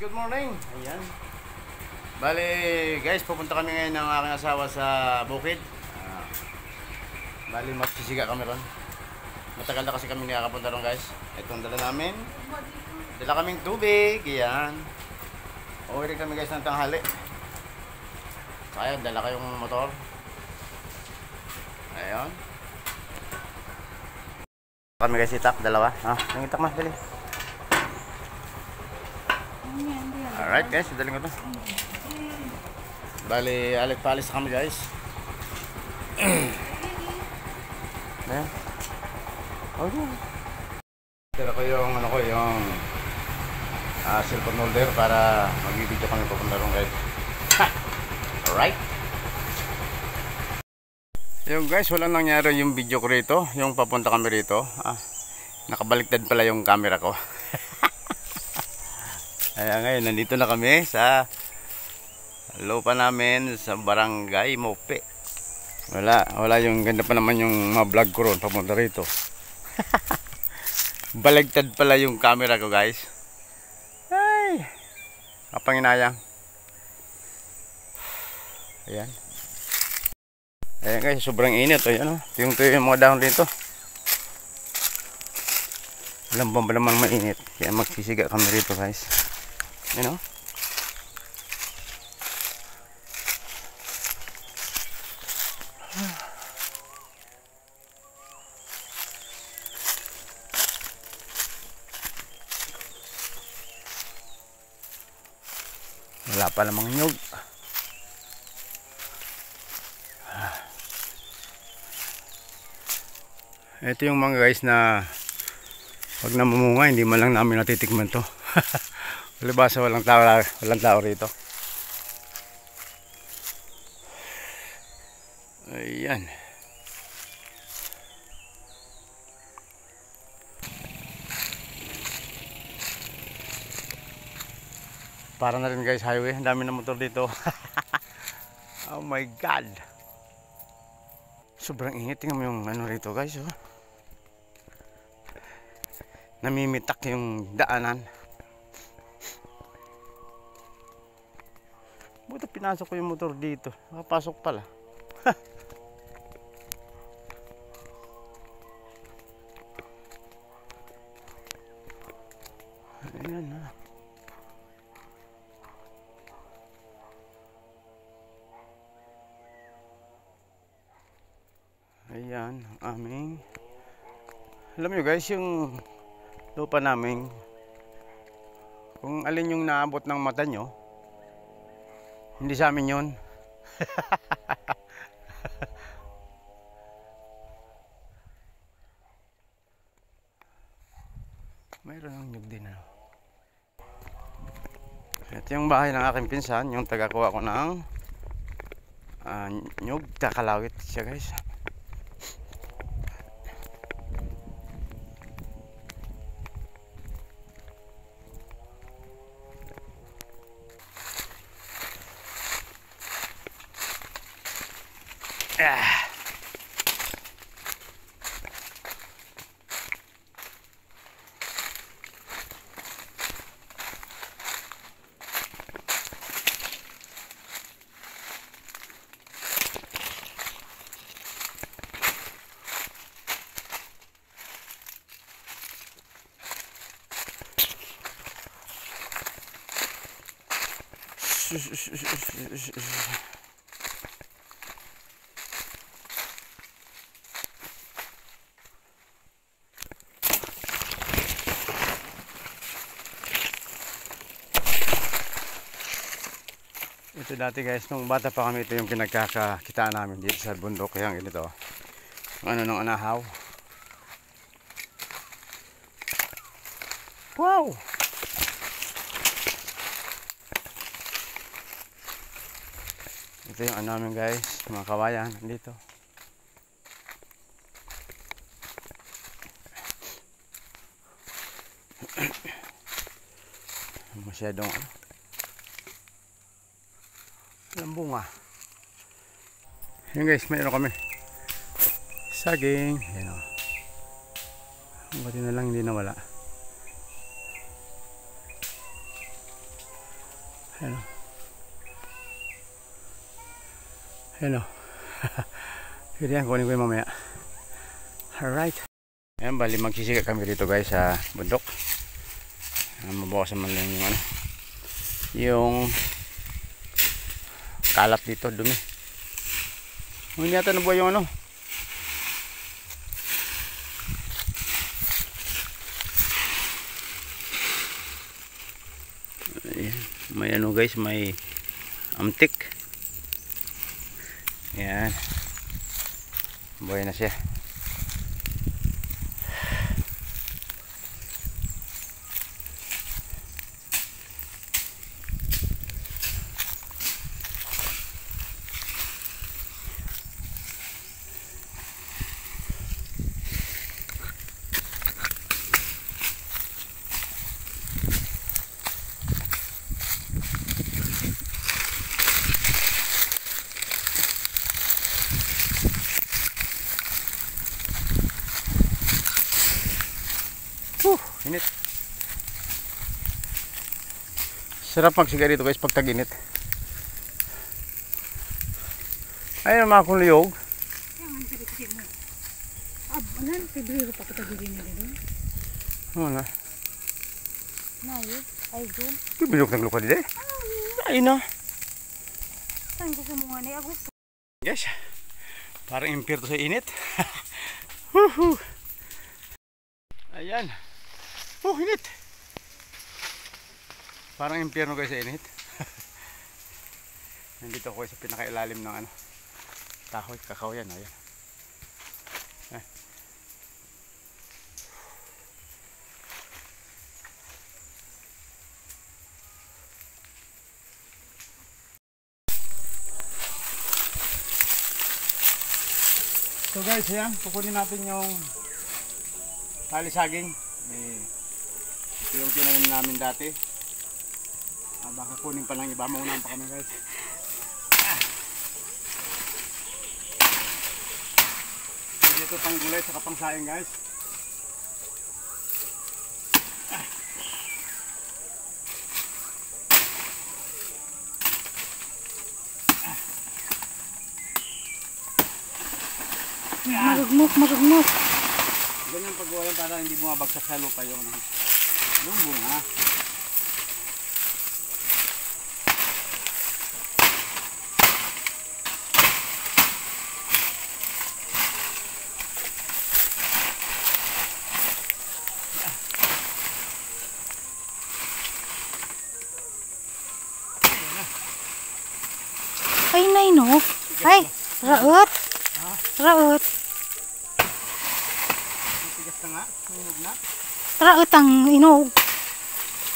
good morning. Ayan. Bali, guys, pupunta kami ngayon ng aking asawa sa bukid. Bali, magsisiga kami ron. Matagal na kasi kami nakakapunta ron, guys. Itong dala namin. Dala kaming tubig. Ayan. Uwi rin kami, guys, ng tanghali. Kaya, dala kayong motor. Ayan. Kami, guys, itak. Dalawa. Yung itak mas, dali. Alright, guys, daling ko to. Bali, alit-palis na kami, guys. Ayan. Okay. Tira ko yung, cellphone holder para mag-video kami papunta ron, guys. Alright. Yung guys, walang nangyari yung video ko rito. Yung papunta kami rito. Nakabaliktad pala yung camera ko. Ayan, ngayon, nandito na kami sa lupa namin sa Barangay Mope. Wala yung ganda pa naman yung mga vlog ko ron papunta rito. Baligtad pala yung camera ko, guys. Ay, kapanginayang. Ayan. Ayan, guys, sobrang init. Ayan, yung mga dahon dito. Alam ba naman mainit? Kaya magsisiga kami rito, guys. You know? Wala pa namang nyug. Ito yung mga guys na pag namumunga hindi man lang namin natitikman to. Libasa walang tao rito. Ayan. Para na rin, guys, highway. Ang dami na motor dito. Oh my God. Sobrang init. Tingnan mo yung rito, guys. Namimitak yung daanan. Buti pinasok ko yung motor dito. Makapasok pala. Ayan, Ayan, ang aming. Alam nyo, guys, yung lupa namin, kung alin yung naabot ng mata nyo, hindi sa amin yun. Mayroon ng nyug din. Ito yung bahay ng aking pinsan, yung tagakuha ko ng nyug. Kakalawit siya, guys. Ito dati, guys, nung bata pa kami, ito yung pinagkakakitaan namin dito sa bundok. Kaya ganito, nung anahaw. Wow! Ito yung namin, guys, mga kawayan dito. Masyadong bunga. Yan, guys, mayroon kami saging. Yan, buti na lang hindi nawala. Ayan o. Ayan o. Pwede yan, kunin ko yung mamaya. Alright. Ayan, bali magsisiga kami dito guys sa bundok. Mabawasan man lang yung ano, yung kalat dito, dumi. Hindi yata nabuhay yung ano. Ayan, may ano guys, may amtik. Ayan, buhay na siya. Init. Sarap magsiga dito guys pag tag-init. Ayun mga kuliyog. Anan, Pebrero pa kita bigyan niya rin. Wala. Nayo, ay June. Bibilok nagluka dito eh. Ayun na. Saan ko kumuha na Agosto? Guys, parang impyerno sa init. Woohoo. Ayan. Init. Parang impyerno guys sa init. Nandito ako sa pinakailalim ng ano, kahoy, kakao yan. Ayan. So guys, ayan, kukunin natin yung tali saging. Ito yung tinanim namin dati. Baka kunin pa lang iba, maunahan pa kami guys. Dito pang gulay sa kapang saing guys. Marugmok. Ganyan paggawa para hindi bumabagsak sa lupa yung bunga. Ay, nay no. Ay, raot. Raot. Tigas na nga, hinog na. Raot ang inog.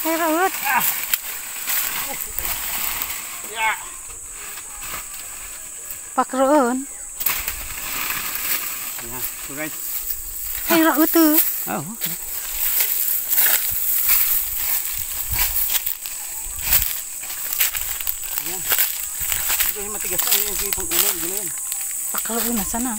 Ay, raot. Yeah. Pakroon. Ayan, so guys. Ay, raot to. Oh. Ayan. Ito yung matigas na yung sipong ulo. Gila yan. Pakroon na sana.